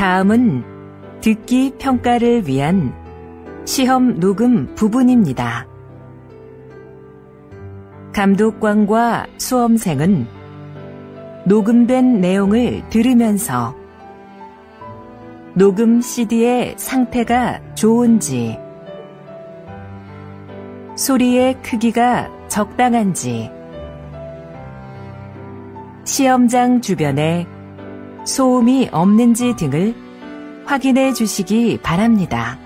다음은 듣기 평가를 위한 시험 녹음 부분입니다. 감독관과 수험생은 녹음된 내용을 들으면서 녹음 CD의 상태가 좋은지, 소리의 크기가 적당한지, 시험장 주변에 소음이 없는지 등을 확인해 주시기 바랍니다.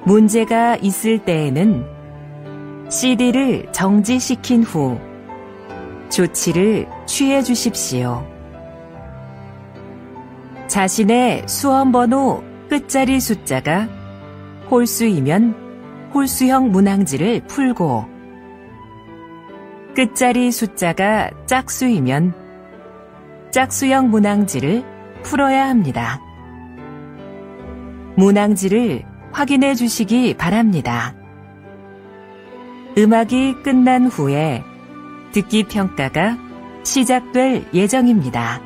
문제가 있을 때에는 CD를 정지시킨 후 조치를 취해 주십시오. 자신의 수험번호 끝자리 숫자가 홀수이면 홀수형 문항지를 풀고, 끝자리 숫자가 짝수이면 짝수형 문항지를 풀어야 합니다. 문항지를 확인해 주시기 바랍니다. 음악이 끝난 후에 듣기 평가가 시작될 예정입니다.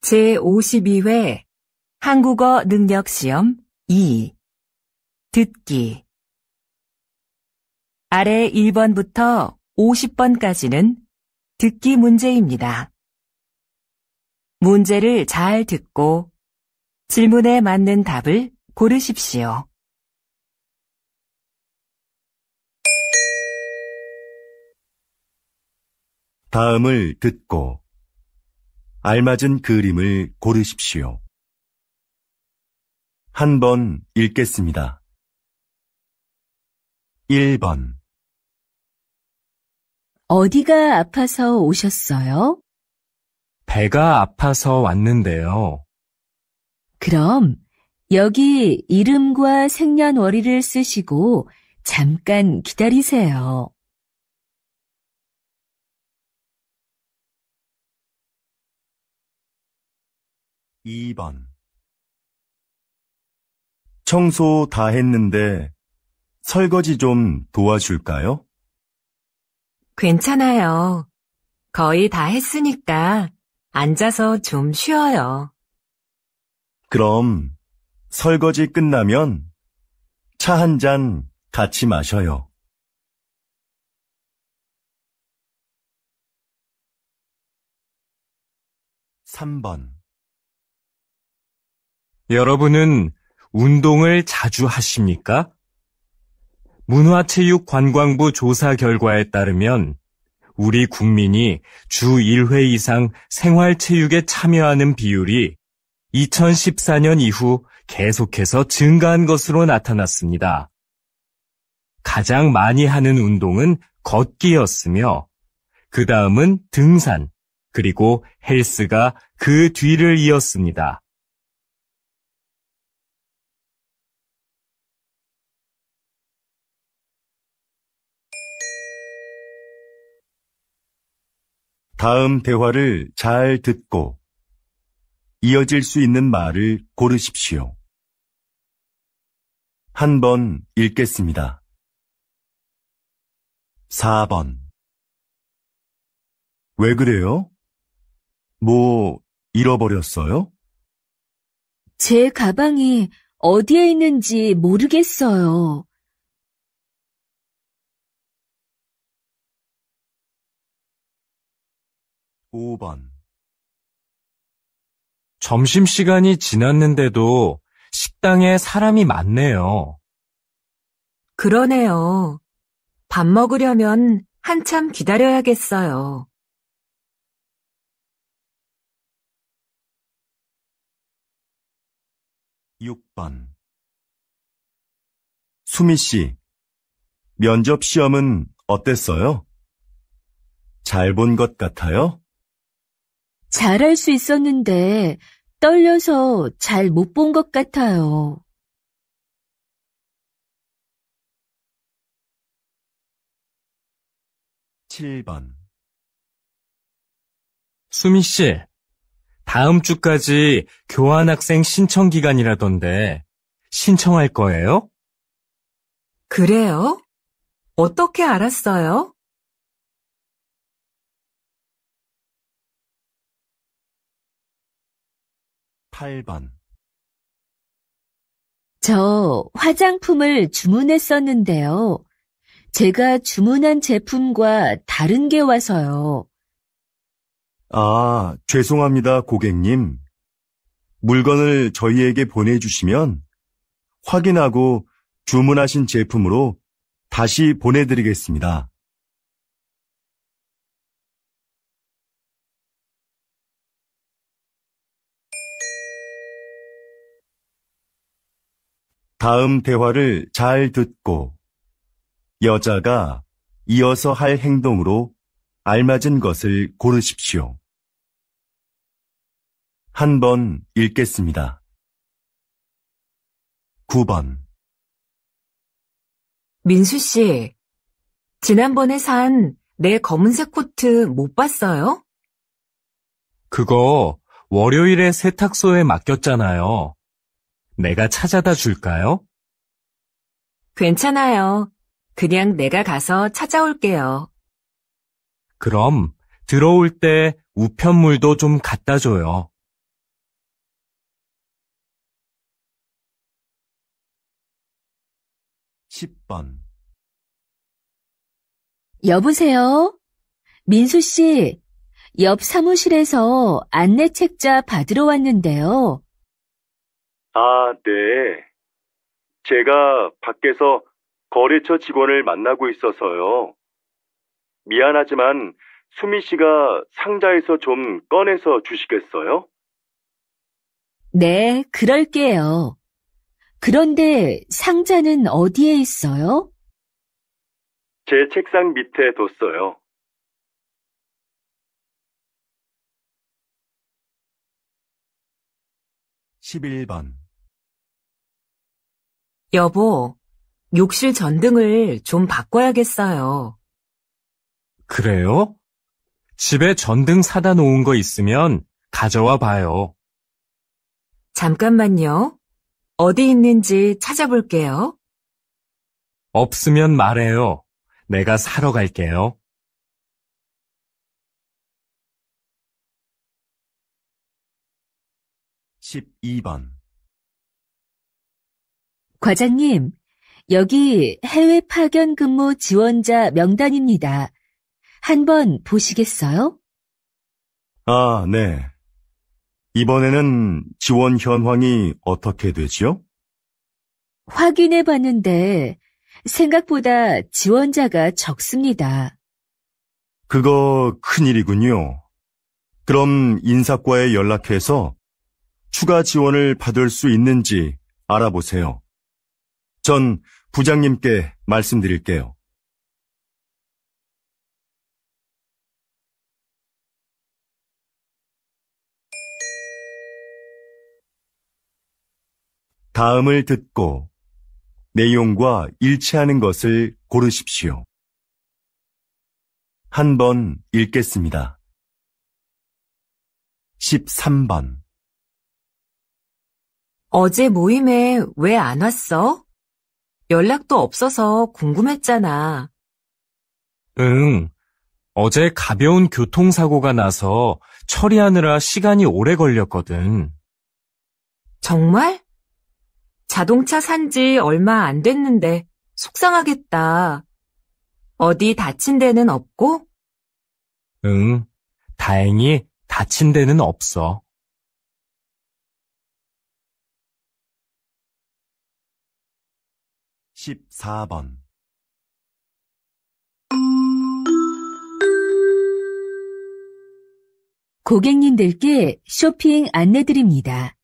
제52회 한국어 능력시험 2 듣기. 아래 1번부터 50번까지는 듣기 문제입니다. 문제를 잘 듣고 질문에 맞는 답을 고르십시오. 다음을 듣고 알맞은 그림을 고르십시오. 한 번 읽겠습니다. 1번. 어디가 아파서 오셨어요? 배가 아파서 왔는데요. 그럼 여기 이름과 생년월일을 쓰시고 잠깐 기다리세요. 2번. 청소 다 했는데 설거지 좀 도와줄까요? 괜찮아요. 거의 다 했으니까 앉아서 좀 쉬어요. 그럼 설거지 끝나면 차 한 잔 같이 마셔요. 3번. 여러분은 운동을 자주 하십니까? 문화체육관광부 조사 결과에 따르면 우리 국민이 주 1회 이상 생활체육에 참여하는 비율이 2014년 이후 계속해서 증가한 것으로 나타났습니다. 가장 많이 하는 운동은 걷기였으며 그 다음은 등산, 그리고 헬스가 그 뒤를 이었습니다. 다음 대화를 잘 듣고 이어질 수 있는 말을 고르십시오. 한 번 읽겠습니다. 4번. 왜 그래요? 뭐 잃어버렸어요? 제 가방이 어디에 있는지 모르겠어요. 5번. 점심시간이 지났는데도 식당에 사람이 많네요. 그러네요. 밥 먹으려면 한참 기다려야겠어요. 6번. 수미 씨, 면접 시험은 어땠어요? 잘 본 것 같아요? 잘할 수 있었는데 떨려서 잘 못 본 것 같아요. 7번. 수미 씨, 다음 주까지 교환학생 신청 기간이라던데 신청할 거예요? 그래요? 어떻게 알았어요? 8번. 저 화장품을 주문했었는데요. 제가 주문한 제품과 다른 게 와서요. 아, 죄송합니다, 고객님. 물건을 저희에게 보내주시면 확인하고 주문하신 제품으로 다시 보내드리겠습니다. 다음 대화를 잘 듣고 여자가 이어서 할 행동으로 알맞은 것을 고르십시오. 한 번 읽겠습니다. 9번. 민수 씨, 지난번에 산 내 검은색 코트 못 봤어요? 그거 월요일에 세탁소에 맡겼잖아요. 내가 찾아다 줄까요? 괜찮아요. 그냥 내가 가서 찾아올게요. 그럼 들어올 때 우편물도 좀 갖다 줘요. 10번. 여보세요? 민수 씨, 옆 사무실에서 안내 책자 받으러 왔는데요. 아, 네. 제가 밖에서 거래처 직원을 만나고 있어서요. 미안하지만 수미 씨가 상자에서 좀 꺼내서 주시겠어요? 네, 그럴게요. 그런데 상자는 어디에 있어요? 제 책상 밑에 뒀어요. 11번. 여보, 욕실 전등을 좀 바꿔야겠어요. 그래요? 집에 전등 사다 놓은 거 있으면 가져와 봐요. 잠깐만요. 어디 있는지 찾아볼게요. 없으면 말해요. 내가 사러 갈게요. 12번. 과장님, 여기 해외 파견 근무 지원자 명단입니다. 한번 보시겠어요? 아, 네. 이번에는 지원 현황이 어떻게 되지요? 확인해 봤는데 생각보다 지원자가 적습니다. 그거 큰일이군요. 그럼 인사과에 연락해서 추가 지원을 받을 수 있는지 알아보세요. 전 부장님께 말씀드릴게요. 다음을 듣고 내용과 일치하는 것을 고르십시오. 한 번 읽겠습니다. 13번. 어제 모임에 왜 안 왔어? 연락도 없어서 궁금했잖아. 응. 어제 가벼운 교통사고가 나서 처리하느라 시간이 오래 걸렸거든. 정말? 자동차 산 지 얼마 안 됐는데 속상하겠다. 어디 다친 데는 없고? 응. 다행히 다친 데는 없어. 14번. 고객님들께 쇼핑 안내드립니다.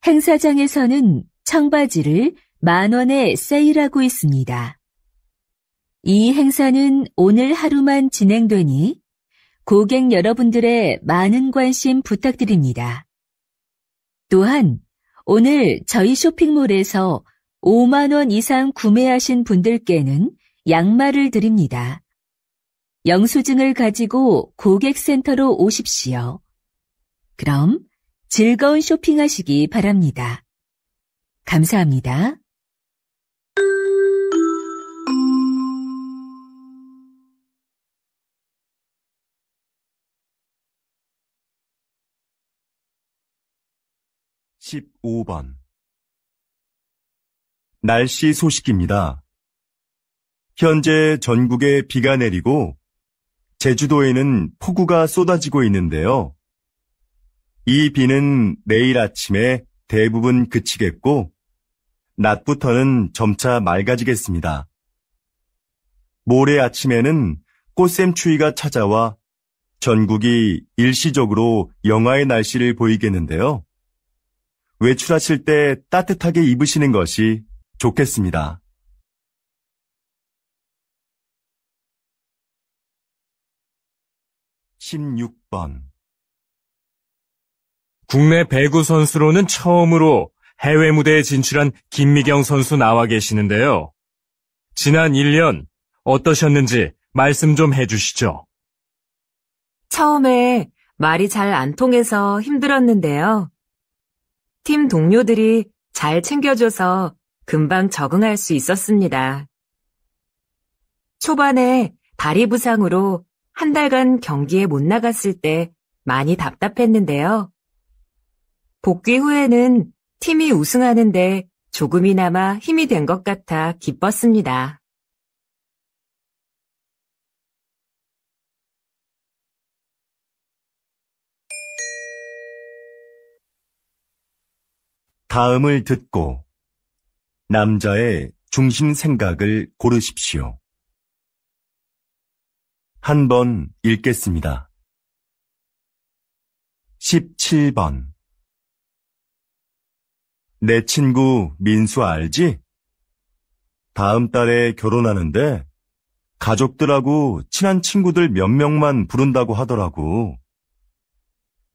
행사장에서는 청바지를 10,000원에 세일하고 있습니다. 이 행사는 오늘 하루만 진행되니 고객 여러분들의 많은 관심 부탁드립니다. 또한 오늘 저희 쇼핑몰에서 5만 원 이상 구매하신 분들께는 양말을 드립니다. 영수증을 가지고 고객센터로 오십시오. 그럼 즐거운 쇼핑하시기 바랍니다. 감사합니다. (15번) 날씨 소식입니다. 현재 전국에 비가 내리고 제주도에는 폭우가 쏟아지고 있는데요. 이 비는 내일 아침에 대부분 그치겠고 낮부터는 점차 맑아지겠습니다. 모레 아침에는 꽃샘추위가 찾아와 전국이 일시적으로 영하의 날씨를 보이겠는데요. 외출하실 때 따뜻하게 입으시는 것이 좋겠습니다. (16번) 국내 배구 선수로는 처음으로 해외 무대에 진출한 김미경 선수 나와 계시는데요. 지난 1년 어떠셨는지 말씀 좀 해주시죠. 처음에 말이 잘 안 통해서 힘들었는데요. 팀 동료들이 잘 챙겨줘서 금방 적응할 수 있었습니다. 초반에 다리 부상으로 한 달간 경기에 못 나갔을 때 많이 답답했는데요. 복귀 후에는 팀이 우승하는데 조금이나마 힘이 된 것 같아 기뻤습니다. 다음을 듣고 남자의 중심 생각을 고르십시오. 한 번 읽겠습니다. 17번 내 친구 민수 알지? 다음 달에 결혼하는데 가족들하고 친한 친구들 몇 명만 부른다고 하더라고.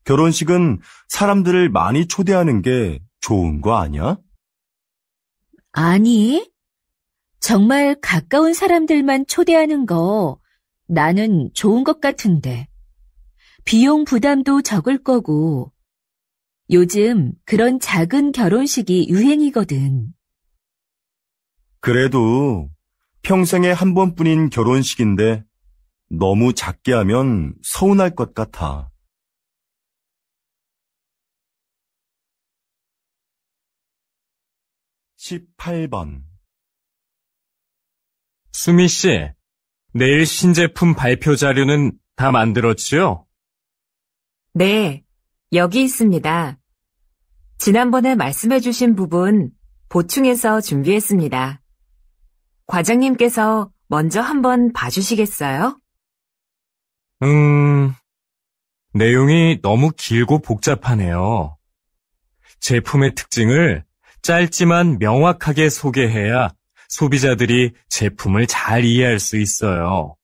결혼식은 사람들을 많이 초대하는 게 좋은 거 아니야? 아니, 정말 가까운 사람들만 초대하는 거 나는 좋은 것 같은데. 비용 부담도 적을 거고, 요즘 그런 작은 결혼식이 유행이거든. 그래도 평생에 한 번뿐인 결혼식인데 너무 작게 하면 서운할 것 같아. 18번 수미 씨, 내일 신제품 발표 자료는 다 만들었지요? 네, 여기 있습니다. 지난번에 말씀해주신 부분 보충해서 준비했습니다. 과장님께서 먼저 한번 봐주시겠어요? 내용이 너무 길고 복잡하네요. 제품의 특징을 짧지만 명확하게 소개해야 소비자들이 제품을 잘 이해할 수 있어요.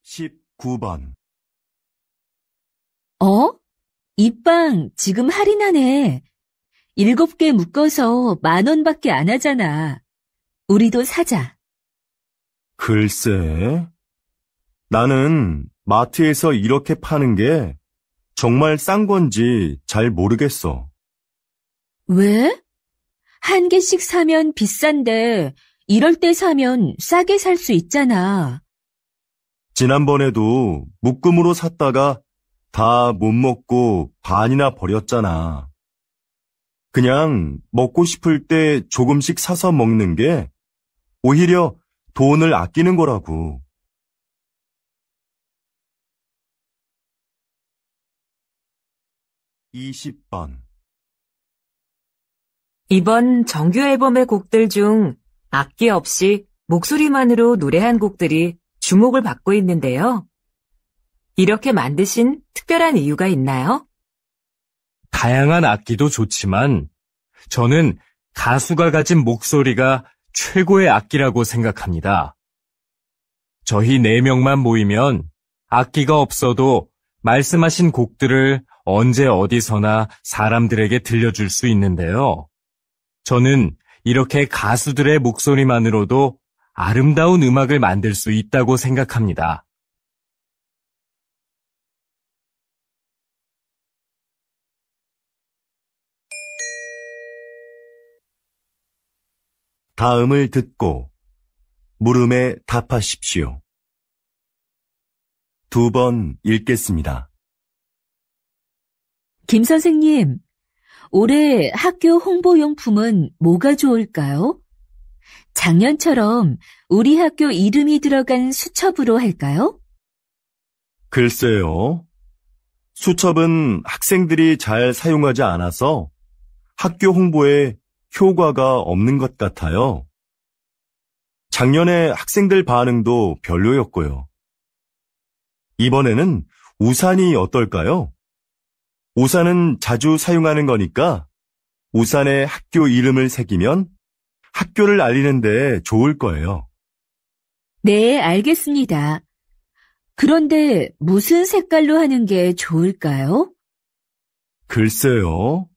19번 이 빵 지금 할인하네. 7개 묶어서 10,000원밖에 안 하잖아. 우리도 사자. 글쎄, 나는 마트에서 이렇게 파는 게 정말 싼 건지 잘 모르겠어. 왜? 한 개씩 사면 비싼데 이럴 때 사면 싸게 살 수 있잖아. 지난번에도 묶음으로 샀다가 다 못 먹고 반이나 버렸잖아. 그냥 먹고 싶을 때 조금씩 사서 먹는 게 오히려 돈을 아끼는 거라고. 20번 이번 정규 앨범의 곡들 중 악기 없이 목소리만으로 노래한 곡들이 주목을 받고 있는데요. 이렇게 만드신 특별한 이유가 있나요? 다양한 악기도 좋지만 저는 가수가 가진 목소리가 최고의 악기라고 생각합니다. 저희 4명만 모이면 악기가 없어도 말씀하신 곡들을 언제 어디서나 사람들에게 들려줄 수 있는데요. 저는 이렇게 가수들의 목소리만으로도 아름다운 음악을 만들 수 있다고 생각합니다. 다음을 듣고 물음에 답하십시오. 2번 읽겠습니다. 김 선생님, 올해 학교 홍보용품은 뭐가 좋을까요? 작년처럼 우리 학교 이름이 들어간 수첩으로 할까요? 글쎄요. 수첩은 학생들이 잘 사용하지 않아서 학교 홍보에 효과가 없는 것 같아요. 작년에 학생들 반응도 별로였고요. 이번에는 우산이 어떨까요? 우산은 자주 사용하는 거니까 우산에 학교 이름을 새기면 학교를 알리는 데 좋을 거예요. 네, 알겠습니다. 그런데 무슨 색깔로 하는 게 좋을까요? 글쎄요.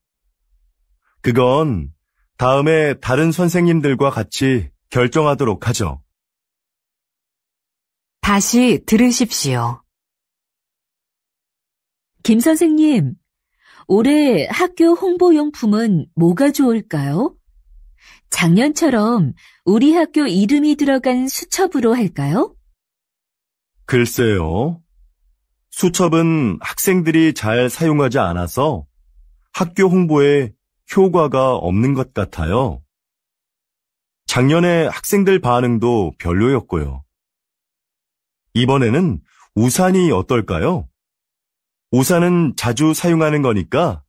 그건 다음에 다른 선생님들과 같이 결정하도록 하죠. 다시 들으십시오. 김 선생님, 올해 학교 홍보용품은 뭐가 좋을까요? 작년처럼 우리 학교 이름이 들어간 수첩으로 할까요? 글쎄요. 수첩은 학생들이 잘 사용하지 않아서 학교 홍보에 효과가 없는 것 같아요. 작년에 학생들 반응도 별로였고요. 이번에는 우산이 어떨까요? 우산은 자주 사용하는 거니까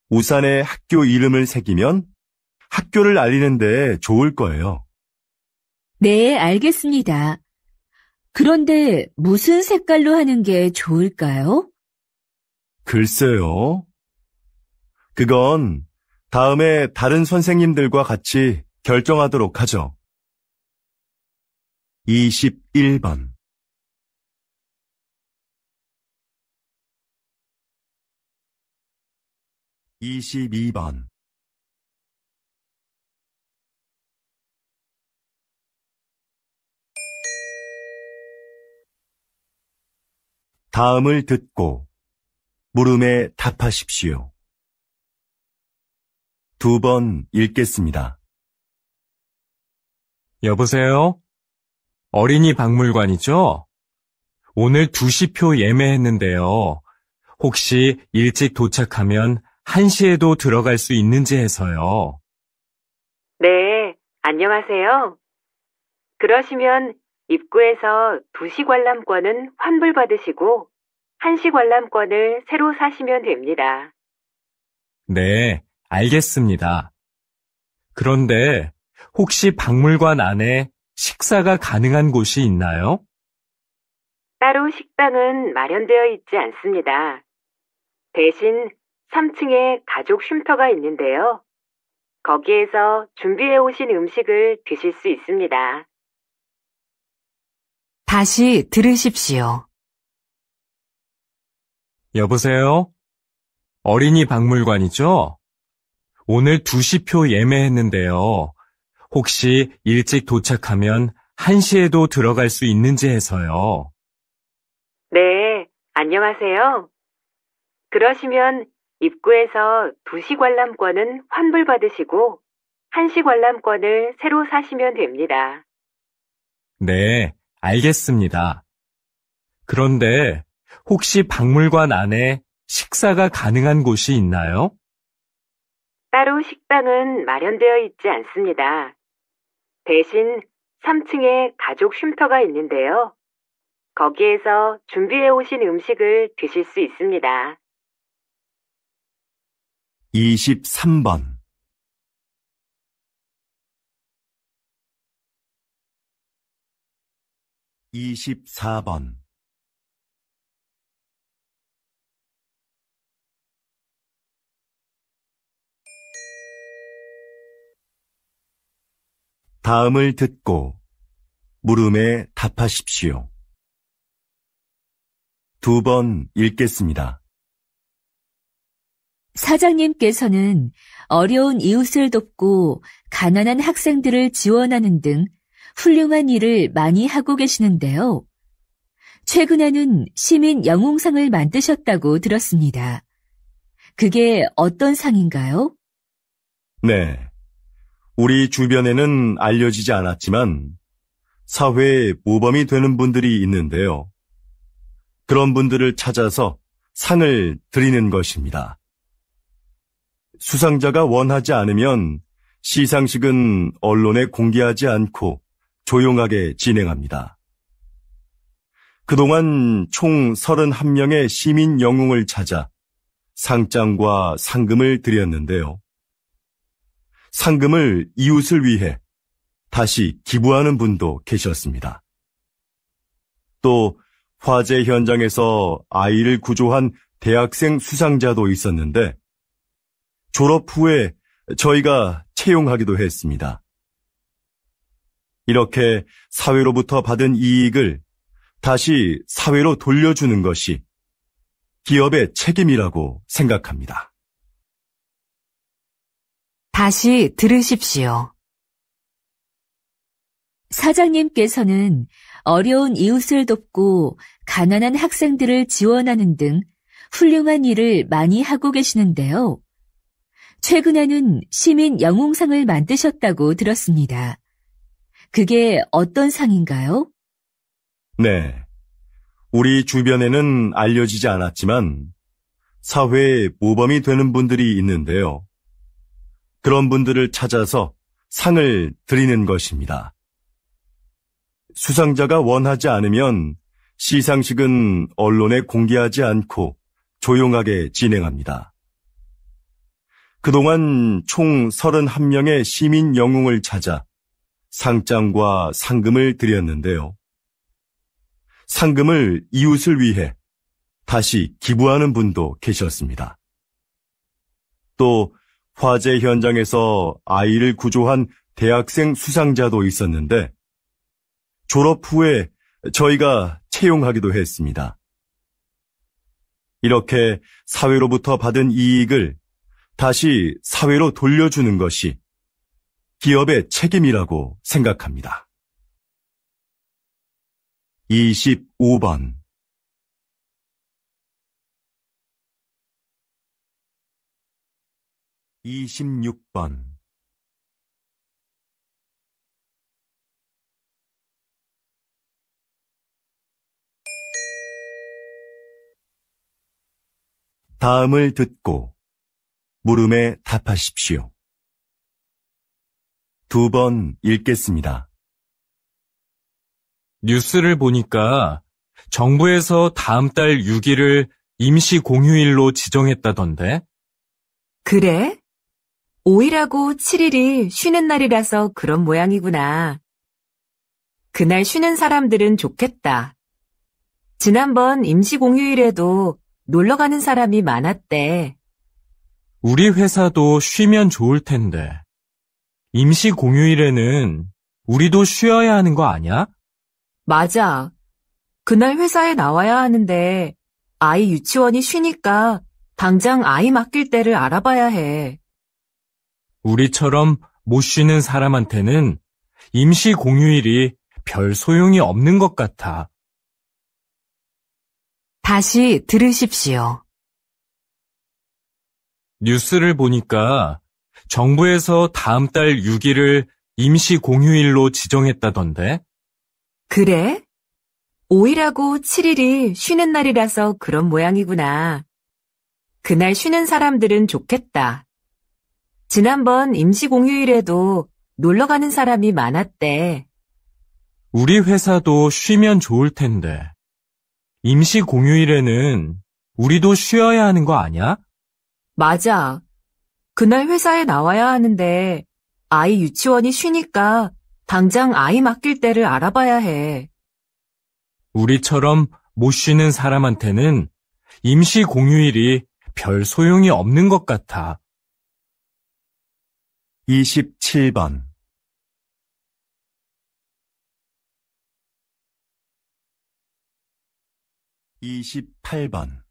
우산에 학교 이름을 새기면 학교를 알리는 데 좋을 거예요. 네, 알겠습니다. 그런데 무슨 색깔로 하는 게 좋을까요? 글쎄요. 그건 다음에 다른 선생님들과 같이 결정하도록 하죠. 21번 22번 다음을 듣고 물음에 답하십시오. 2번 읽겠습니다. 여보세요? 어린이 박물관이죠? 오늘 2시표 예매했는데요. 혹시 일찍 도착하면 1시에도 들어갈 수 있는지 해서요. 네, 안녕하세요. 그러시면 입구에서 2시 관람권은 환불받으시고 1시 관람권을 새로 사시면 됩니다. 네, 알겠습니다. 그런데 혹시 박물관 안에 식사가 가능한 곳이 있나요? 따로 식당은 마련되어 있지 않습니다. 대신 3층에 가족 쉼터가 있는데요. 거기에서 준비해 오신 음식을 드실 수 있습니다. 다시 들으십시오. 여보세요? 어린이 박물관이죠? 오늘 2시표 예매했는데요. 혹시 일찍 도착하면 1시에도 들어갈 수 있는지 해서요. 네, 안녕하세요. 그러시면 입구에서 2시 관람권은 환불받으시고 1시 관람권을 새로 사시면 됩니다. 네, 알겠습니다. 그런데 혹시 박물관 안에 식사가 가능한 곳이 있나요? 따로 식당은 마련되어 있지 않습니다. 대신 3층에 가족 쉼터가 있는데요. 거기에서 준비해 오신 음식을 드실 수 있습니다. 23번 24번 다음을 듣고 물음에 답하십시오. 2번 읽겠습니다. 사장님께서는 어려운 이웃을 돕고 가난한 학생들을 지원하는 등 훌륭한 일을 많이 하고 계시는데요. 최근에는 시민 영웅상을 만드셨다고 들었습니다. 그게 어떤 상인가요? 네. 우리 주변에는 알려지지 않았지만 사회에 모범이 되는 분들이 있는데요. 그런 분들을 찾아서 상을 드리는 것입니다. 수상자가 원하지 않으면 시상식은 언론에 공개하지 않고 조용하게 진행합니다. 그동안 총 31명의 시민 영웅을 찾아 상장과 상금을 드렸는데요. 상금을 이웃을 위해 다시 기부하는 분도 계셨습니다. 또 화재 현장에서 아이를 구조한 대학생 수상자도 있었는데 졸업 후에 저희가 채용하기도 했습니다. 이렇게 사회로부터 받은 이익을 다시 사회로 돌려주는 것이 기업의 책임이라고 생각합니다. 다시 들으십시오. 사장님께서는 어려운 이웃을 돕고 가난한 학생들을 지원하는 등 훌륭한 일을 많이 하고 계시는데요. 최근에는 시민 영웅상을 만드셨다고 들었습니다. 그게 어떤 상인가요? 네. 우리 주변에는 알려지지 않았지만 사회에 모범이 되는 분들이 있는데요. 그런 분들을 찾아서 상을 드리는 것입니다. 수상자가 원하지 않으면 시상식은 언론에 공개하지 않고 조용하게 진행합니다. 그동안 총 31명의 시민 영웅을 찾아 상장과 상금을 드렸는데요. 상금을 이웃을 위해 다시 기부하는 분도 계셨습니다. 또 화재 현장에서 아이를 구조한 대학생 수상자도 있었는데 졸업 후에 저희가 채용하기도 했습니다. 이렇게 사회로부터 받은 이익을 다시 사회로 돌려주는 것이 기업의 책임이라고 생각합니다. 25번 26번 다음을 듣고 물음에 답하십시오. 2번 읽겠습니다. 뉴스를 보니까 정부에서 다음 달 6일을 임시 공휴일로 지정했다던데? 그래? 5일하고 7일이 쉬는 날이라서 그런 모양이구나. 그날 쉬는 사람들은 좋겠다. 지난번 임시 공휴일에도 놀러 가는 사람이 많았대. 우리 회사도 쉬면 좋을 텐데. 임시 공휴일에는 우리도 쉬어야 하는 거 아니야? 맞아. 그날 회사에 나와야 하는데 아이 유치원이 쉬니까 당장 아이 맡길 때를 알아봐야 해. 우리처럼 못 쉬는 사람한테는 임시 공휴일이 별 소용이 없는 것 같아. 다시 들으십시오. 뉴스를 보니까 정부에서 다음 달 6일을 임시 공휴일로 지정했다던데? 그래? 5일하고 7일이 쉬는 날이라서 그런 모양이구나. 그날 쉬는 사람들은 좋겠다. 지난번 임시 공휴일에도 놀러 가는 사람이 많았대. 우리 회사도 쉬면 좋을 텐데. 임시 공휴일에는 우리도 쉬어야 하는 거 아니야? 맞아. 그날 회사에 나와야 하는데 아이 유치원이 쉬니까 당장 아이 맡길 때를 알아봐야 해. 우리처럼 못 쉬는 사람한테는 임시 공휴일이 별 소용이 없는 것 같아. 27번 28번.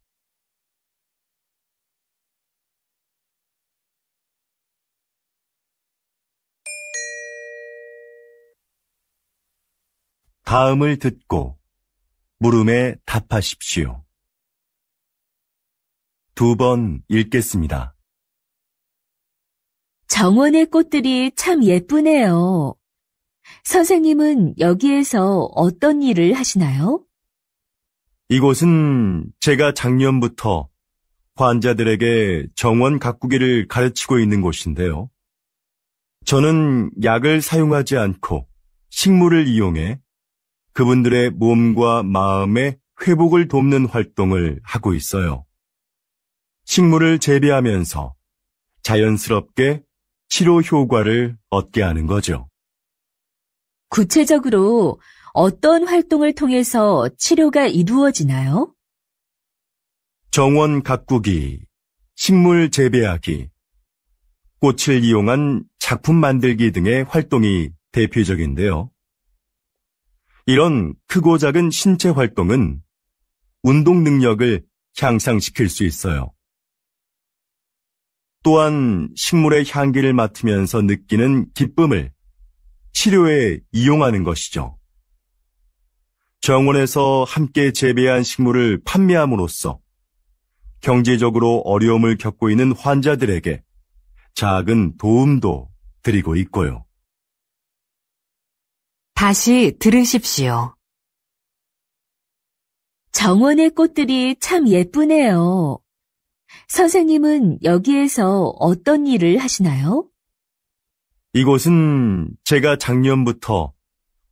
다음을 듣고 물음에 답하십시오. 2번 읽겠습니다. 정원의 꽃들이 참 예쁘네요. 선생님은 여기에서 어떤 일을 하시나요? 이곳은 제가 작년부터 환자들에게 정원 가꾸기를 가르치고 있는 곳인데요. 저는 약을 사용하지 않고 식물을 이용해 그분들의 몸과 마음의 회복을 돕는 활동을 하고 있어요. 식물을 재배하면서 자연스럽게 치료 효과를 얻게 하는 거죠. 구체적으로 어떤 활동을 통해서 치료가 이루어지나요? 정원 가꾸기, 식물 재배하기, 꽃을 이용한 작품 만들기 등의 활동이 대표적인데요. 이런 크고 작은 신체 활동은 운동 능력을 향상시킬 수 있어요. 또한 식물의 향기를 맡으면서 느끼는 기쁨을 치료에 이용하는 것이죠. 정원에서 함께 재배한 식물을 판매함으로써 경제적으로 어려움을 겪고 있는 환자들에게 작은 도움도 드리고 있고요. 다시 들으십시오. 정원의 꽃들이 참 예쁘네요. 선생님은 여기에서 어떤 일을 하시나요? 이곳은 제가 작년부터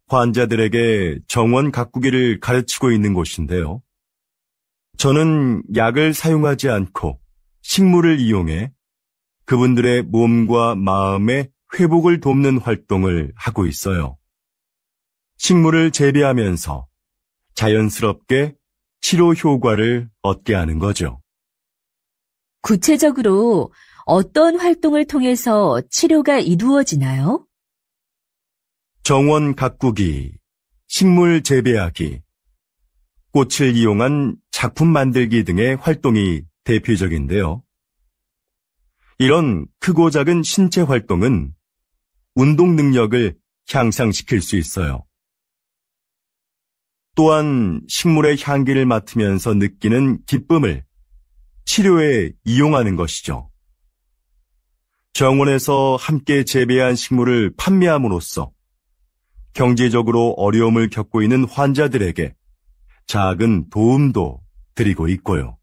환자들에게 정원 가꾸기를 가르치고 있는 곳인데요. 저는 약을 사용하지 않고 식물을 이용해 그분들의 몸과 마음의 회복을 돕는 활동을 하고 있어요. 식물을 재배하면서 자연스럽게 치료 효과를 얻게 하는 거죠. 구체적으로 어떤 활동을 통해서 치료가 이루어지나요? 정원 가꾸기, 식물 재배하기, 꽃을 이용한 작품 만들기 등의 활동이 대표적인데요. 이런 크고 작은 신체 활동은 운동 능력을 향상시킬 수 있어요. 또한 식물의 향기를 맡으면서 느끼는 기쁨을 치료에 이용하는 것이죠. 정원에서 함께 재배한 식물을 판매함으로써 경제적으로 어려움을 겪고 있는 환자들에게 작은 도움도 드리고 있고요.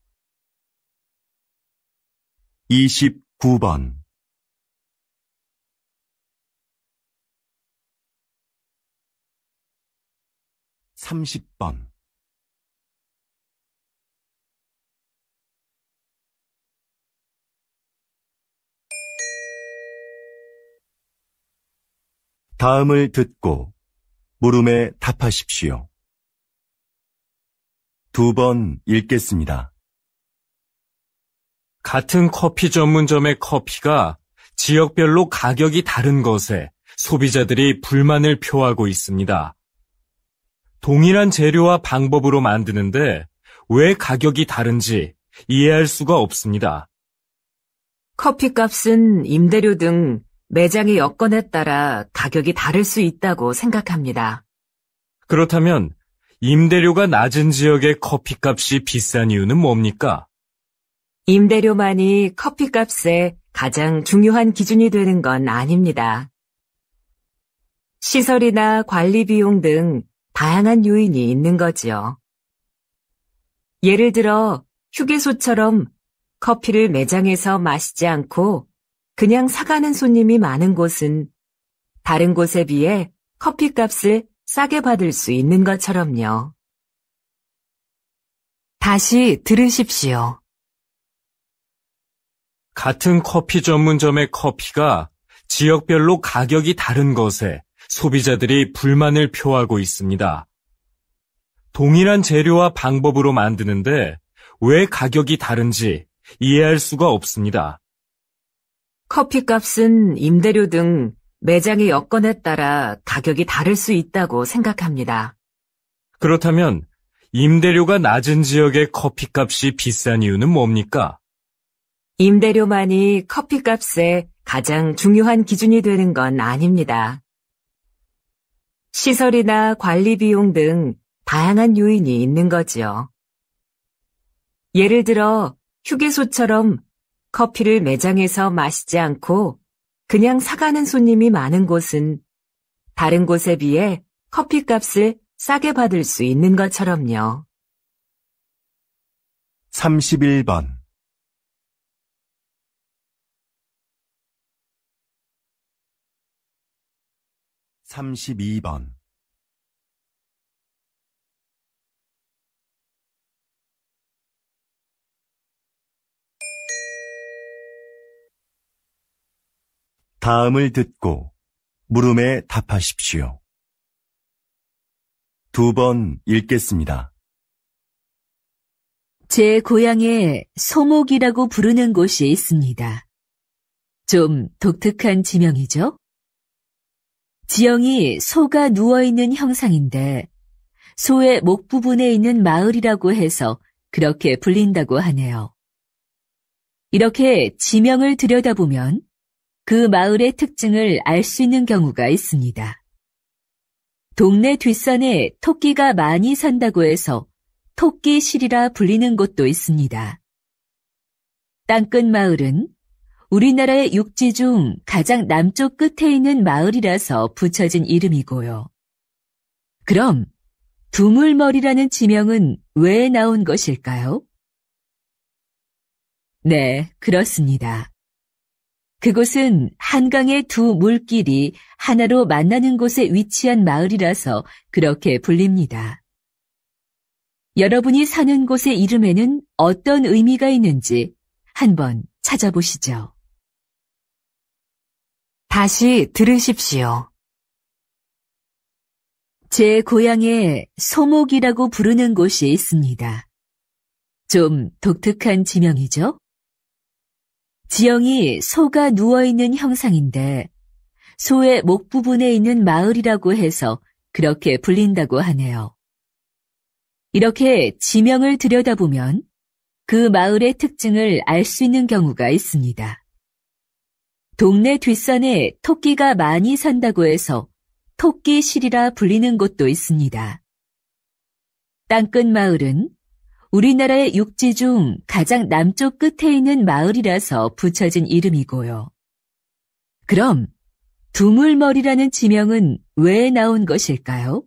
29번. (30번) 다음을 듣고 물음에 답하십시오. 2번 읽겠습니다. 같은 커피 전문점의 커피가 지역별로 가격이 다른 것에 소비자들이 불만을 표하고 있습니다. 동일한 재료와 방법으로 만드는데 왜 가격이 다른지 이해할 수가 없습니다. 커피값은 임대료 등 매장의 여건에 따라 가격이 다를 수 있다고 생각합니다. 그렇다면 임대료가 낮은 지역의 커피값이 비싼 이유는 뭡니까? 임대료만이 커피값의 가장 중요한 기준이 되는 건 아닙니다. 시설이나 관리 비용 등 다양한 요인이 있는 거지요. 예를 들어 휴게소처럼 커피를 매장에서 마시지 않고 그냥 사가는 손님이 많은 곳은 다른 곳에 비해 커피값을 싸게 받을 수 있는 것처럼요. 다시 들으십시오. 같은 커피 전문점의 커피가 지역별로 가격이 다른 것에 소비자들이 불만을 표하고 있습니다. 동일한 재료와 방법으로 만드는데 왜 가격이 다른지 이해할 수가 없습니다. 커피값은 임대료 등 매장의 여건에 따라 가격이 다를 수 있다고 생각합니다. 그렇다면 임대료가 낮은 지역의 커피값이 비싼 이유는 뭡니까? 임대료만이 커피값의 가장 중요한 기준이 되는 건 아닙니다. 시설이나 관리 비용 등 다양한 요인이 있는 거지요. 예를 들어 휴게소처럼 커피를 매장에서 마시지 않고 그냥 사가는 손님이 많은 곳은 다른 곳에 비해 커피값을 싸게 받을 수 있는 것처럼요. 31번 32번 다음을 듣고 물음에 답하십시오. 2번 읽겠습니다. 제 고향에 소목이라고 부르는 곳이 있습니다. 좀 독특한 지명이죠? 지형이 소가 누워있는 형상인데 소의 목 부분에 있는 마을이라고 해서 그렇게 불린다고 하네요. 이렇게 지명을 들여다보면 그 마을의 특징을 알 수 있는 경우가 있습니다. 동네 뒷산에 토끼가 많이 산다고 해서 토끼실이라 불리는 곳도 있습니다. 땅끝 마을은 우리나라의 육지 중 가장 남쪽 끝에 있는 마을이라서 붙여진 이름이고요. 그럼 두물머리라는 지명은 왜 나온 것일까요? 네, 그렇습니다. 그곳은 한강의 두 물길이 하나로 만나는 곳에 위치한 마을이라서 그렇게 불립니다. 여러분이 사는 곳의 이름에는 어떤 의미가 있는지 한번 찾아보시죠. 다시 들으십시오. 제 고향에 소목이라고 부르는 곳이 있습니다. 좀 독특한 지명이죠? 지형이 소가 누워있는 형상인데 소의 목 부분에 있는 마을이라고 해서 그렇게 불린다고 하네요. 이렇게 지명을 들여다보면 그 마을의 특징을 알 수 있는 경우가 있습니다. 동네 뒷산에 토끼가 많이 산다고 해서 토끼실이라 불리는 곳도 있습니다. 땅끝 마을은 우리나라의 육지 중 가장 남쪽 끝에 있는 마을이라서 붙여진 이름이고요. 그럼 두물머리라는 지명은 왜 나온 것일까요?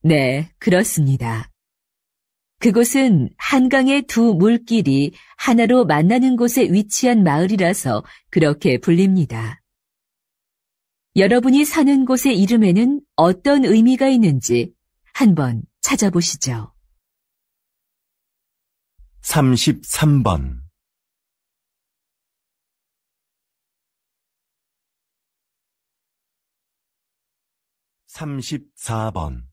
네, 그렇습니다. 그곳은 한강의 두 물길이 하나로 만나는 곳에 위치한 마을이라서 그렇게 불립니다. 여러분이 사는 곳의 이름에는 어떤 의미가 있는지 한번 찾아보시죠. 33번 34번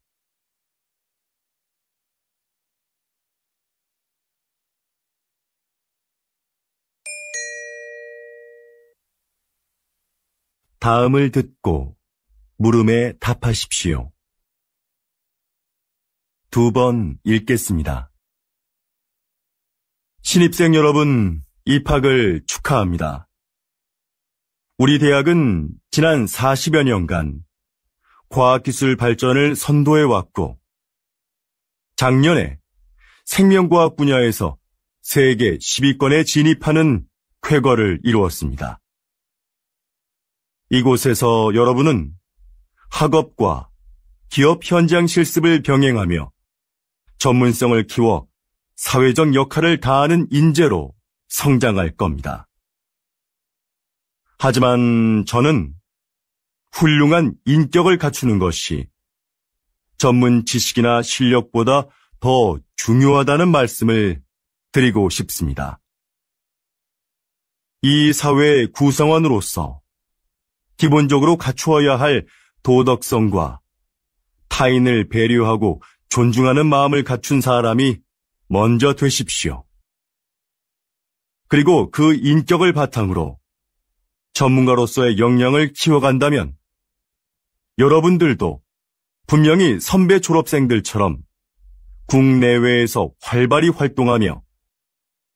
다음을 듣고 물음에 답하십시오. 2번 읽겠습니다. 신입생 여러분, 입학을 축하합니다. 우리 대학은 지난 40여 년간 과학기술 발전을 선도해왔고, 작년에 생명과학 분야에서 세계 10위권에 진입하는 쾌거를 이루었습니다. 이곳에서 여러분은 학업과 기업 현장 실습을 병행하며 전문성을 키워 사회적 역할을 다하는 인재로 성장할 겁니다. 하지만 저는 훌륭한 인격을 갖추는 것이 전문 지식이나 실력보다 더 중요하다는 말씀을 드리고 싶습니다. 이 사회의 구성원으로서 기본적으로 갖추어야 할 도덕성과 타인을 배려하고 존중하는 마음을 갖춘 사람이 먼저 되십시오. 그리고 그 인격을 바탕으로 전문가로서의 역량을 키워간다면 여러분들도 분명히 선배 졸업생들처럼 국내외에서 활발히 활동하며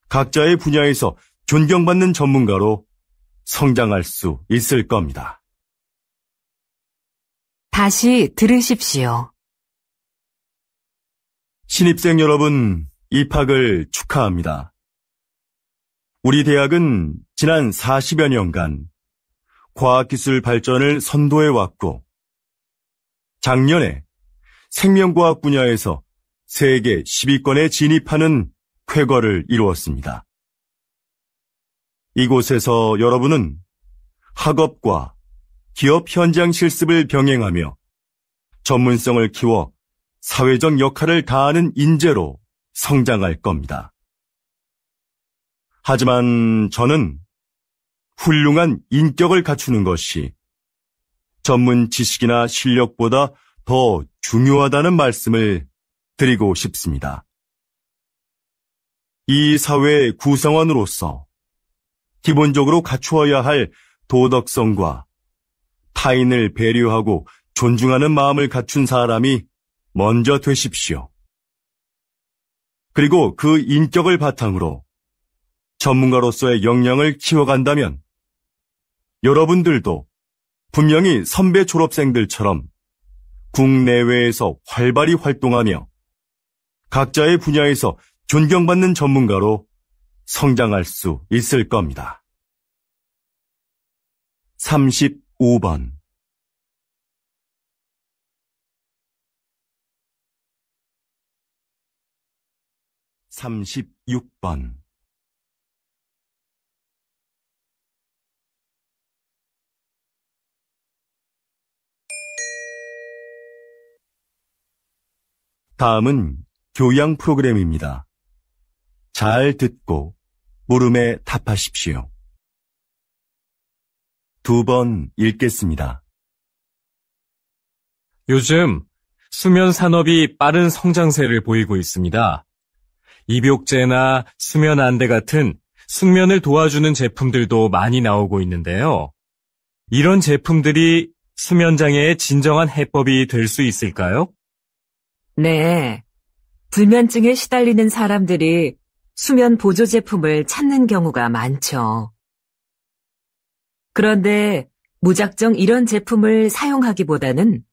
각자의 분야에서 존경받는 전문가로 성장할 수 있을 겁니다. 다시 들으십시오. 신입생 여러분, 입학을 축하합니다. 우리 대학은 지난 40여 년간 과학기술 발전을 선도해왔고, 작년에 생명과학 분야에서 세계 10위권에 진입하는 쾌거를 이루었습니다. 이곳에서 여러분은 학업과 기업 현장 실습을 병행하며 전문성을 키워 사회적 역할을 다하는 인재로 성장할 겁니다. 하지만 저는 훌륭한 인격을 갖추는 것이 전문 지식이나 실력보다 더 중요하다는 말씀을 드리고 싶습니다. 이 사회의 구성원으로서 기본적으로 갖추어야 할 도덕성과 타인을 배려하고 존중하는 마음을 갖춘 사람이 먼저 되십시오. 그리고 그 인격을 바탕으로 전문가로서의 역량을 키워간다면 여러분들도 분명히 선배 졸업생들처럼 국내외에서 활발히 활동하며 각자의 분야에서 존경받는 전문가로 성장할 수 있을 겁니다. 35번 36번 다음은 교양 프로그램입니다. 잘 듣고 물음에 답하십시오. 2번 읽겠습니다. 요즘 수면 산업이 빠른 성장세를 보이고 있습니다. 입욕제나 수면 안대 같은 숙면을 도와주는 제품들도 많이 나오고 있는데요. 이런 제품들이 수면 장애의 진정한 해법이 될 수 있을까요? 네. 불면증에 시달리는 사람들이 수면 보조 제품을 찾는 경우가 많죠. 그런데 무작정 이런 제품을 사용하기보다는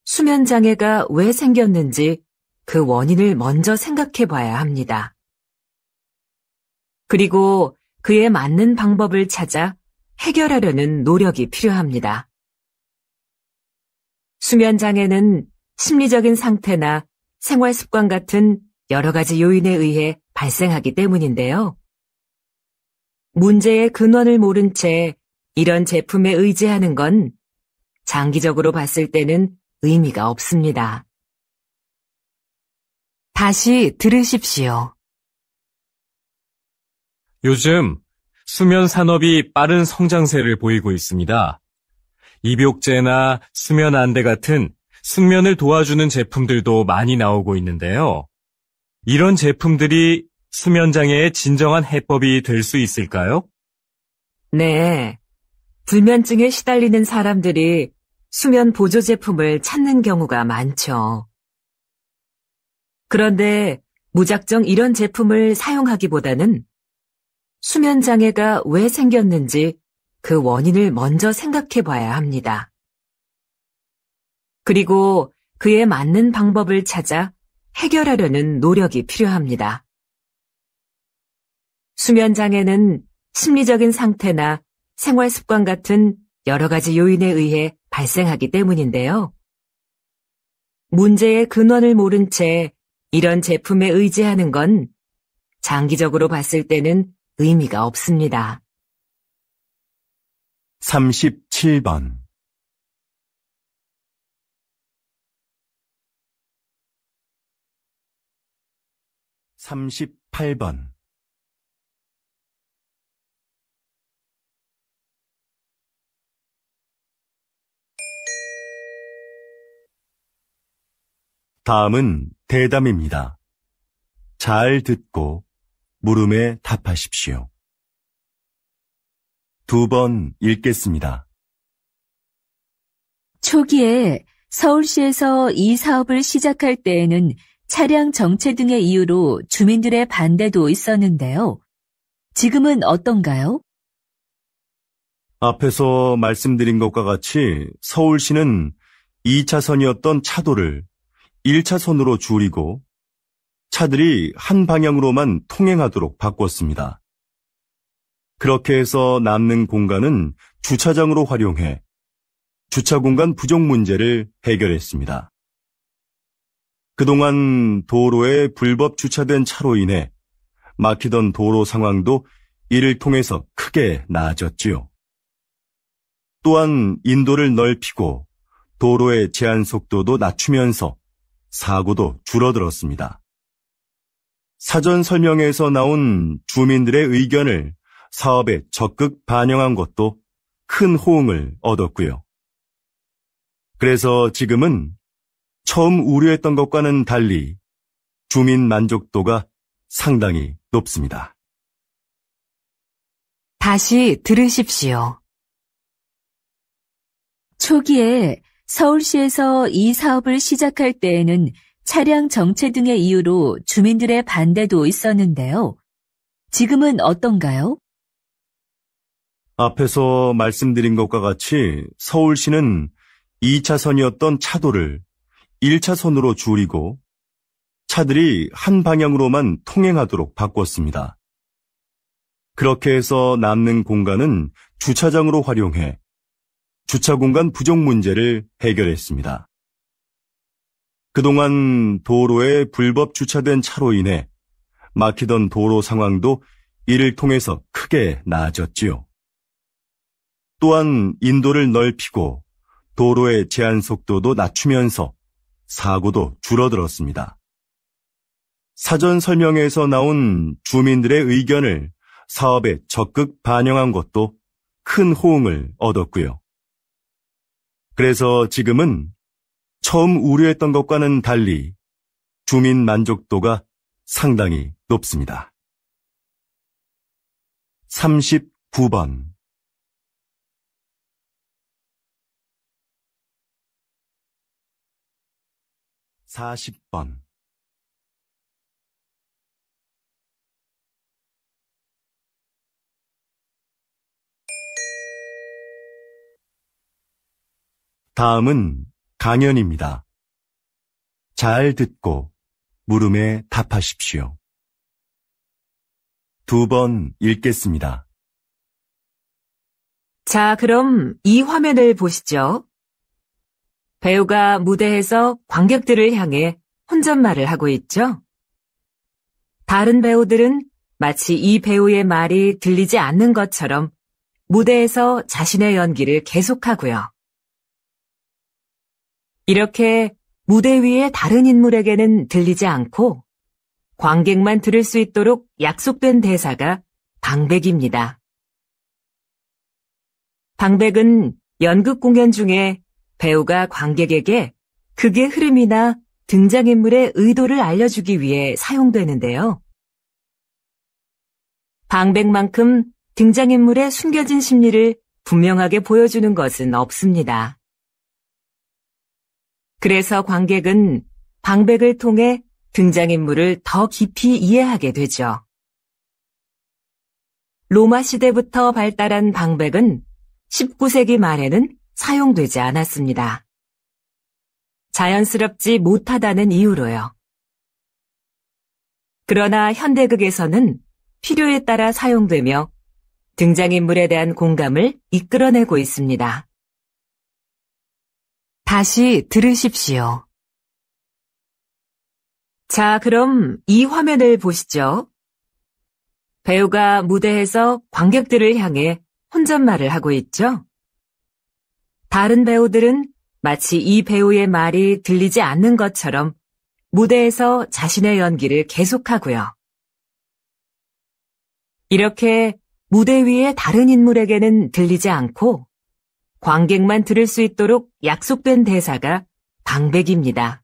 수면 장애가 왜 생겼는지 그 원인을 먼저 생각해 봐야 합니다. 그리고 그에 맞는 방법을 찾아 해결하려는 노력이 필요합니다. 수면 장애는 심리적인 상태나 생활 습관 같은 여러 가지 요인에 의해 발생하기 때문인데요. 문제의 근원을 모른 채 이런 제품에 의지하는 건 장기적으로 봤을 때는 의미가 없습니다. 다시 들으십시오. 요즘 수면 산업이 빠른 성장세를 보이고 있습니다. 입욕제나 수면 안대 같은 숙면을 도와주는 제품들도 많이 나오고 있는데요. 이런 제품들이 수면 장애의 진정한 해법이 될 수 있을까요? 네. 불면증에 시달리는 사람들이 수면 보조 제품을 찾는 경우가 많죠. 그런데 무작정 이런 제품을 사용하기보다는 수면 장애가 왜 생겼는지 그 원인을 먼저 생각해 봐야 합니다. 그리고 그에 맞는 방법을 찾아 해결하려는 노력이 필요합니다. 수면 장애는 심리적인 상태나 생활 습관 같은 여러 가지 요인에 의해 발생하기 때문인데요. 문제의 근원을 모른 채 이런 제품에 의지하는 건 장기적으로 봤을 때는 의미가 없습니다. 37번 38번 다음은 대담입니다. 잘 듣고 물음에 답하십시오. 2번 읽겠습니다. 초기에 서울시에서 이 사업을 시작할 때에는 차량 정체 등의 이유로 주민들의 반대도 있었는데요. 지금은 어떤가요? 앞에서 말씀드린 것과 같이 서울시는 2차선이었던 차도를 1차선으로 줄이고 차들이 한 방향으로만 통행하도록 바꿨습니다. 그렇게 해서 남는 공간은 주차장으로 활용해 주차 공간 부족 문제를 해결했습니다. 그동안 도로에 불법 주차된 차로 인해 막히던 도로 상황도 이를 통해서 크게 나아졌지요. 또한 인도를 넓히고 도로의 제한 속도도 낮추면서 사고도 줄어들었습니다. 사전 설명회에서 나온 주민들의 의견을 사업에 적극 반영한 것도 큰 호응을 얻었고요. 그래서 지금은 처음 우려했던 것과는 달리 주민 만족도가 상당히 높습니다. 다시 들으십시오. 초기에 서울시에서 이 사업을 시작할 때에는 차량 정체 등의 이유로 주민들의 반대도 있었는데요. 지금은 어떤가요? 앞에서 말씀드린 것과 같이 서울시는 2차선이었던 차도를 1차선으로 줄이고 차들이 한 방향으로만 통행하도록 바꿨습니다. 그렇게 해서 남는 공간은 주차장으로 활용해 주차 공간 부족 문제를 해결했습니다. 그동안 도로에 불법 주차된 차로 인해 막히던 도로 상황도 이를 통해서 크게 나아졌지요. 또한 인도를 넓히고 도로의 제한 속도도 낮추면서 사고도 줄어들었습니다. 사전 설명회에서 나온 주민들의 의견을 사업에 적극 반영한 것도 큰 호응을 얻었고요. 그래서 지금은 처음 우려했던 것과는 달리 주민 만족도가 상당히 높습니다. 39번 40번 다음은 강연입니다. 잘 듣고 물음에 답하십시오. 2번 읽겠습니다. 자, 그럼 이 화면을 보시죠. 배우가 무대에서 관객들을 향해 혼잣말을 하고 있죠. 다른 배우들은 마치 이 배우의 말이 들리지 않는 것처럼 무대에서 자신의 연기를 계속하고요. 이렇게 무대 위의 다른 인물에게는 들리지 않고 관객만 들을 수 있도록 약속된 대사가 방백입니다. 방백은 연극 공연 중에 배우가 관객에게 극의 흐름이나 등장인물의 의도를 알려주기 위해 사용되는데요. 방백만큼 등장인물의 숨겨진 심리를 분명하게 보여주는 것은 없습니다. 그래서 관객은 방백을 통해 등장인물을 더 깊이 이해하게 되죠. 로마 시대부터 발달한 방백은 19세기 말에는 사용되지 않았습니다. 자연스럽지 못하다는 이유로요. 그러나 현대극에서는 필요에 따라 사용되며 등장인물에 대한 공감을 이끌어내고 있습니다. 다시 들으십시오. 자, 그럼 이 화면을 보시죠. 배우가 무대에서 관객들을 향해 혼잣말을 하고 있죠. 다른 배우들은 마치 이 배우의 말이 들리지 않는 것처럼 무대에서 자신의 연기를 계속하고요. 이렇게 무대 위의 다른 인물에게는 들리지 않고 관객만 들을 수 있도록 약속된 대사가 방백입니다.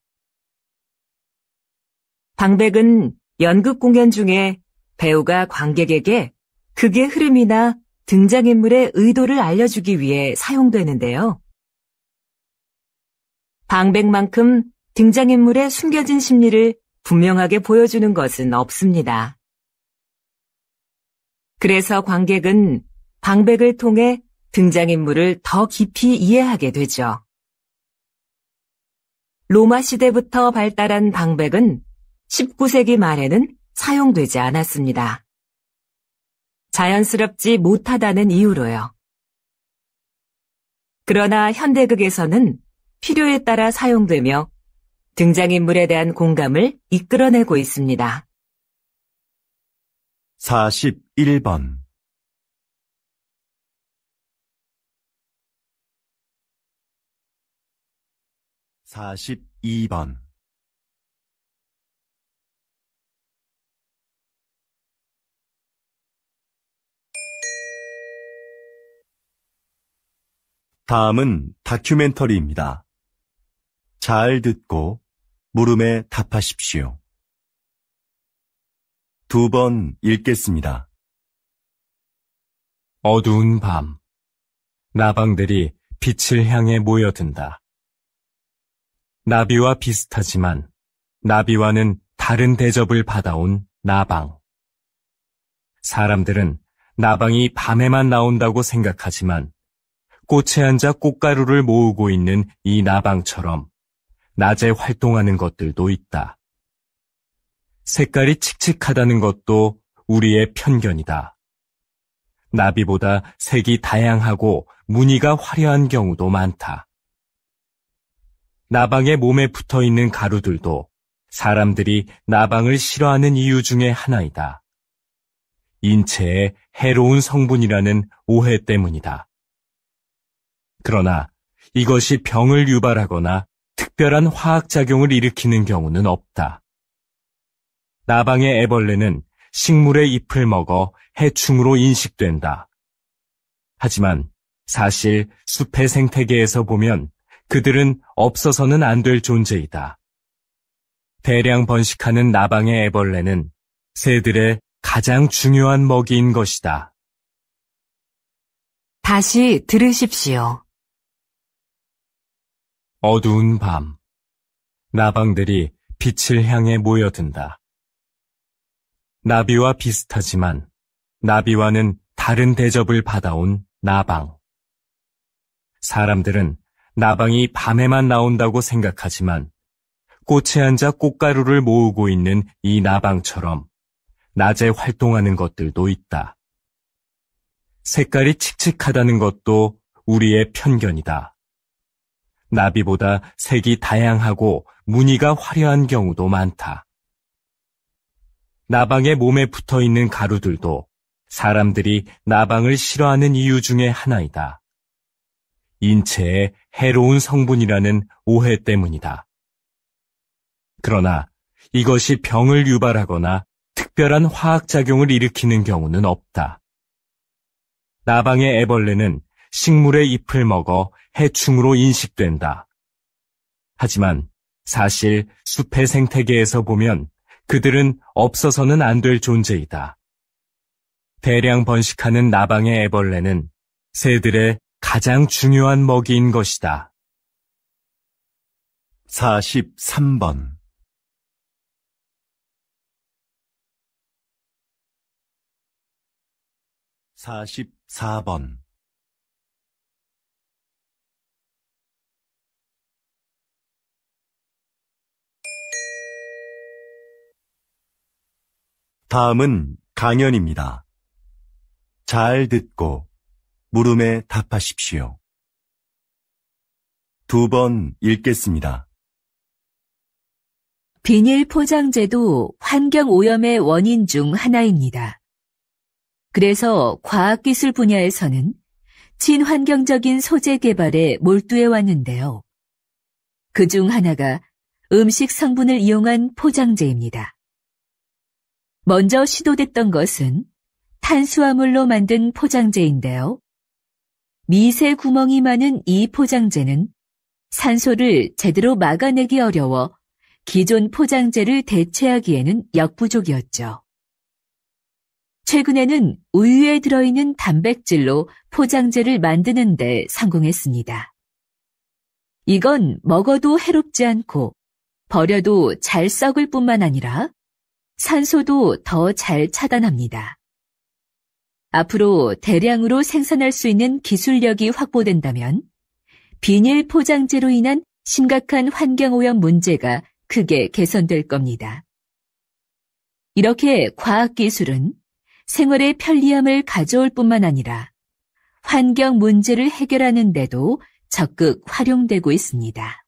방백은 연극 공연 중에 배우가 관객에게 극의 흐름이나 등장인물의 의도를 알려주기 위해 사용되는데요. 방백만큼 등장인물의 숨겨진 심리를 분명하게 보여주는 것은 없습니다. 그래서 관객은 방백을 통해 등장인물을 더 깊이 이해하게 되죠. 로마 시대부터 발달한 방백은 19세기 말에는 사용되지 않았습니다. 자연스럽지 못하다는 이유로요. 그러나 현대극에서는 필요에 따라 사용되며 등장인물에 대한 공감을 이끌어내고 있습니다. 41번 42번 다음은 다큐멘터리입니다. 잘 듣고 물음에 답하십시오. 2번 읽겠습니다. 어두운 밤, 나방들이 빛을 향해 모여든다. 나비와 비슷하지만 나비와는 다른 대접을 받아온 나방. 사람들은 나방이 밤에만 나온다고 생각하지만 꽃에 앉아 꽃가루를 모으고 있는 이 나방처럼 낮에 활동하는 것들도 있다. 색깔이 칙칙하다는 것도 우리의 편견이다. 나비보다 색이 다양하고 무늬가 화려한 경우도 많다. 나방의 몸에 붙어있는 가루들도 사람들이 나방을 싫어하는 이유 중에 하나이다. 인체에 해로운 성분이라는 오해 때문이다. 그러나 이것이 병을 유발하거나 특별한 화학작용을 일으키는 경우는 없다. 나방의 애벌레는 식물의 잎을 먹어 해충으로 인식된다. 하지만 사실 숲의 생태계에서 보면 그들은 없어서는 안 될 존재이다. 대량 번식하는 나방의 애벌레는 새들의 가장 중요한 먹이인 것이다. 다시 들으십시오. 어두운 밤, 나방들이 빛을 향해 모여든다. 나비와 비슷하지만 나비와는 다른 대접을 받아온 나방. 사람들은 나방이 밤에만 나온다고 생각하지만 꽃에 앉아 꽃가루를 모으고 있는 이 나방처럼 낮에 활동하는 것들도 있다. 색깔이 칙칙하다는 것도 우리의 편견이다. 나비보다 색이 다양하고 무늬가 화려한 경우도 많다. 나방의 몸에 붙어있는 가루들도 사람들이 나방을 싫어하는 이유 중에 하나이다. 인체에 해로운 성분이라는 오해 때문이다. 그러나 이것이 병을 유발하거나 특별한 화학작용을 일으키는 경우는 없다. 나방의 애벌레는 식물의 잎을 먹어 해충으로 인식된다. 하지만 사실 숲의 생태계에서 보면 그들은 없어서는 안 될 존재이다. 대량 번식하는 나방의 애벌레는 새들의 가장 중요한 먹이인 것이다. 43번 44번 다음은 강연입니다. 잘 듣고 물음에 답하십시오. 2번 읽겠습니다. 비닐 포장재도 환경 오염의 원인 중 하나입니다. 그래서 과학기술 분야에서는 친환경적인 소재 개발에 몰두해 왔는데요. 그중 하나가 음식 성분을 이용한 포장재입니다. 먼저 시도됐던 것은 탄수화물로 만든 포장재인데요. 미세 구멍이 많은 이 포장재는 산소를 제대로 막아내기 어려워 기존 포장재를 대체하기에는 역부족이었죠. 최근에는 우유에 들어있는 단백질로 포장재를 만드는 데 성공했습니다. 이건 먹어도 해롭지 않고 버려도 잘 썩을 뿐만 아니라 산소도 더 잘 차단합니다. 앞으로 대량으로 생산할 수 있는 기술력이 확보된다면 비닐 포장재로 인한 심각한 환경오염 문제가 크게 개선될 겁니다. 이렇게 과학기술은 생활의 편리함을 가져올 뿐만 아니라 환경 문제를 해결하는 데도 적극 활용되고 있습니다.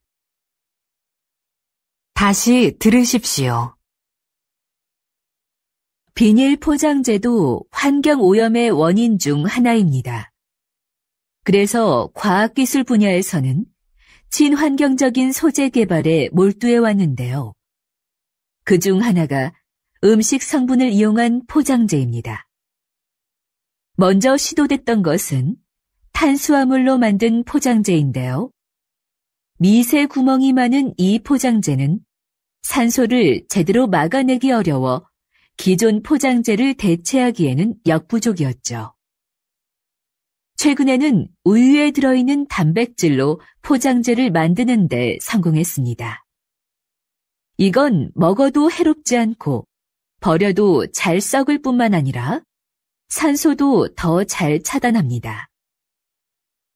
다시 들으십시오. 비닐 포장재도 환경오염의 원인 중 하나입니다. 그래서 과학기술 분야에서는 친환경적인 소재 개발에 몰두해 왔는데요. 그중 하나가 음식 성분을 이용한 포장재입니다. 먼저 시도됐던 것은 탄수화물로 만든 포장재인데요. 미세 구멍이 많은 이 포장재는 산소를 제대로 막아내기 어려워 기존 포장재를 대체하기에는 역부족이었죠. 최근에는 우유에 들어있는 단백질로 포장재를 만드는 데 성공했습니다. 이건 먹어도 해롭지 않고 버려도 잘 썩을 뿐만 아니라 산소도 더 잘 차단합니다.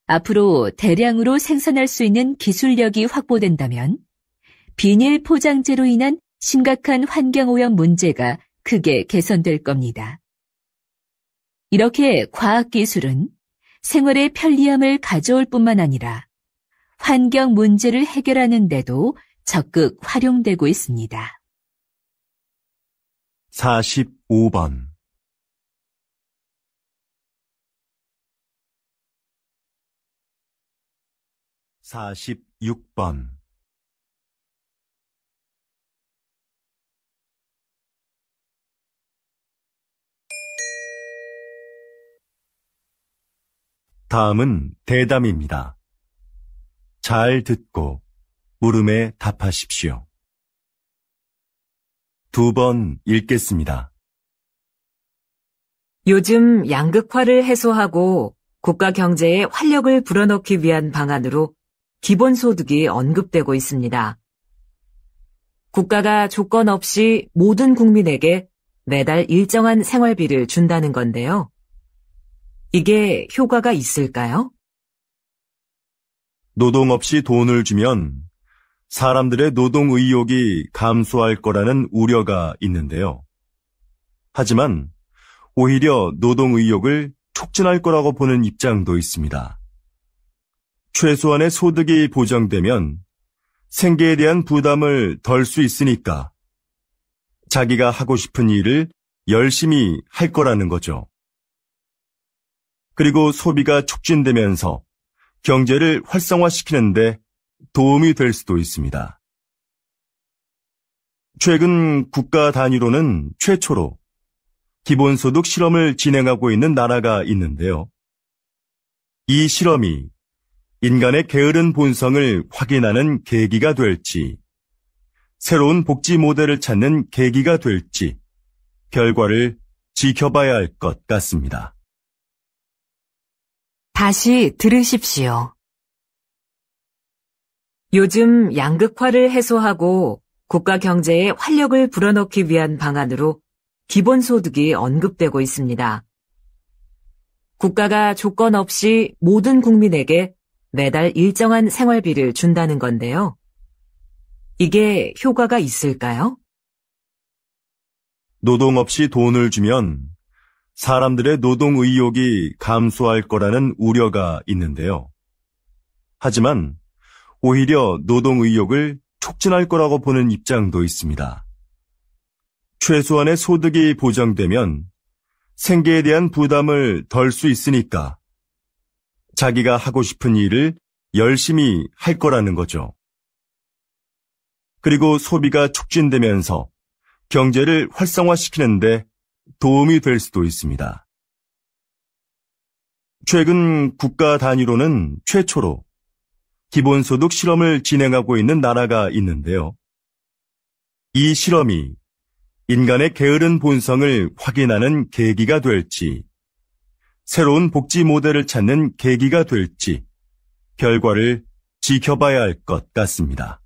앞으로 대량으로 생산할 수 있는 기술력이 확보된다면 비닐 포장재로 인한 심각한 환경오염 문제가 크게 개선될 겁니다. 이렇게 과학기술은 생활의 편리함을 가져올 뿐만 아니라 환경 문제를 해결하는 데도 적극 활용되고 있습니다. 45번 46번 다음은 대담입니다. 잘 듣고 물음에 답하십시오. 2번 읽겠습니다. 요즘 양극화를 해소하고 국가 경제에 활력을 불어넣기 위한 방안으로 기본소득이 언급되고 있습니다. 국가가 조건 없이 모든 국민에게 매달 일정한 생활비를 준다는 건데요. 이게 효과가 있을까요? 노동 없이 돈을 주면 사람들의 노동 의욕이 감소할 거라는 우려가 있는데요. 하지만 오히려 노동 의욕을 촉진할 거라고 보는 입장도 있습니다. 최소한의 소득이 보장되면 생계에 대한 부담을 덜 수 있으니까 자기가 하고 싶은 일을 열심히 할 거라는 거죠. 그리고 소비가 촉진되면서 경제를 활성화시키는데 도움이 될 수도 있습니다. 최근 국가 단위로는 최초로 기본소득 실험을 진행하고 있는 나라가 있는데요. 이 실험이 인간의 게으른 본성을 확인하는 계기가 될지, 새로운 복지 모델을 찾는 계기가 될지 결과를 지켜봐야 할 것 같습니다. 다시 들으십시오. 요즘 양극화를 해소하고 국가 경제에 활력을 불어넣기 위한 방안으로 기본소득이 언급되고 있습니다. 국가가 조건 없이 모든 국민에게 매달 일정한 생활비를 준다는 건데요. 이게 효과가 있을까요? 노동 없이 돈을 주면 사람들의 노동 의욕이 감소할 거라는 우려가 있는데요. 하지만 오히려 노동 의욕을 촉진할 거라고 보는 입장도 있습니다. 최소한의 소득이 보장되면 생계에 대한 부담을 덜 수 있으니까 자기가 하고 싶은 일을 열심히 할 거라는 거죠. 그리고 소비가 촉진되면서 경제를 활성화시키는데 도움이 될 수도 있습니다. 최근 국가 단위로는 최초로 기본소득 실험을 진행하고 있는 나라가 있는데요. 이 실험이 인간의 게으른 본성을 확인하는 계기가 될지, 새로운 복지 모델을 찾는 계기가 될지 결과를 지켜봐야 할 것 같습니다.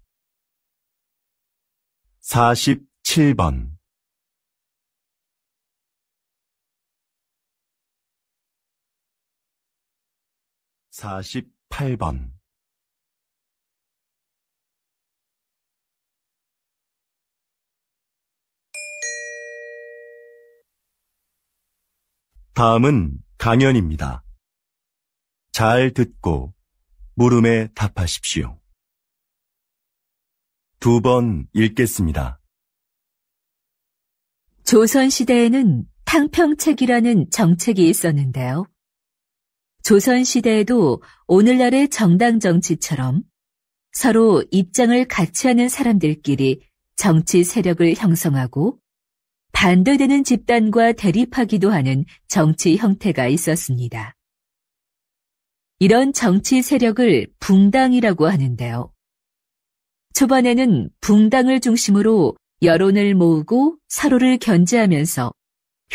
47번 48번 다음은 강연입니다. 잘 듣고 물음에 답하십시오. 2번 읽겠습니다. 조선시대에는 탕평책이라는 정책이 있었는데요. 조선시대에도 오늘날의 정당 정치처럼 서로 입장을 같이 하는 사람들끼리 정치 세력을 형성하고 반대되는 집단과 대립하기도 하는 정치 형태가 있었습니다. 이런 정치 세력을 붕당이라고 하는데요. 초반에는 붕당을 중심으로 여론을 모으고 서로를 견제하면서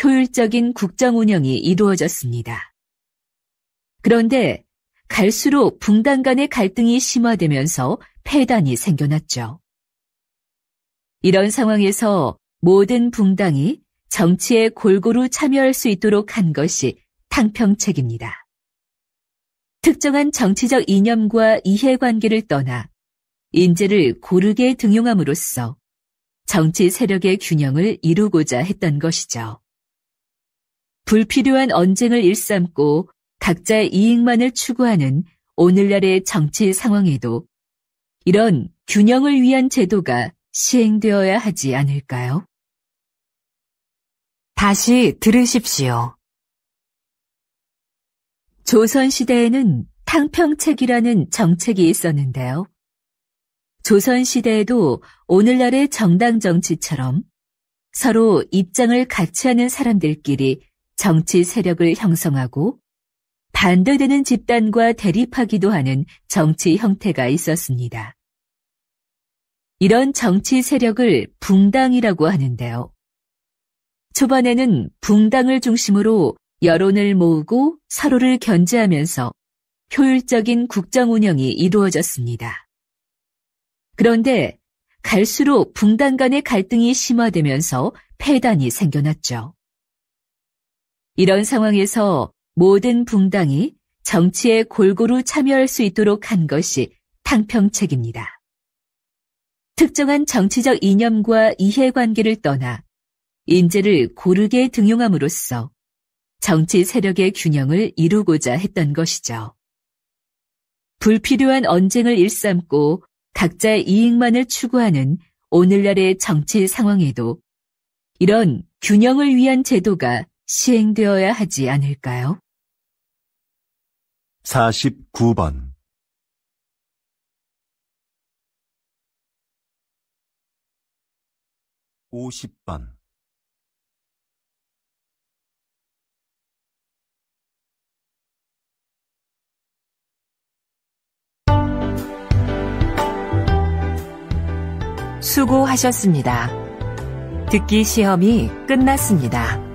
효율적인 국정 운영이 이루어졌습니다. 그런데 갈수록 붕당 간의 갈등이 심화되면서 폐단이 생겨났죠. 이런 상황에서 모든 붕당이 정치에 골고루 참여할 수 있도록 한 것이 탕평책입니다. 특정한 정치적 이념과 이해관계를 떠나 인재를 고르게 등용함으로써 정치 세력의 균형을 이루고자 했던 것이죠. 불필요한 언쟁을 일삼고 각자의 이익만을 추구하는 오늘날의 정치 상황에도 이런 균형을 위한 제도가 시행되어야 하지 않을까요? 다시 들으십시오. 조선시대에는 탕평책이라는 정책이 있었는데요. 조선시대에도 오늘날의 정당 정치처럼 서로 입장을 같이 하는 사람들끼리 정치 세력을 형성하고 반대되는 집단과 대립하기도 하는 정치 형태가 있었습니다. 이런 정치 세력을 붕당이라고 하는데요. 초반에는 붕당을 중심으로 여론을 모으고 서로를 견제하면서 효율적인 국정 운영이 이루어졌습니다. 그런데 갈수록 붕당 간의 갈등이 심화되면서 폐단이 생겨났죠. 이런 상황에서 모든 붕당이 정치에 골고루 참여할 수 있도록 한 것이 탕평책입니다. 특정한 정치적 이념과 이해관계를 떠나 인재를 고르게 등용함으로써 정치 세력의 균형을 이루고자 했던 것이죠. 불필요한 언쟁을 일삼고 각자의 이익만을 추구하는 오늘날의 정치 상황에도 이런 균형을 위한 제도가 시행되어야 하지 않을까요? 49번 50번 수고하셨습니다. 듣기 시험이 끝났습니다.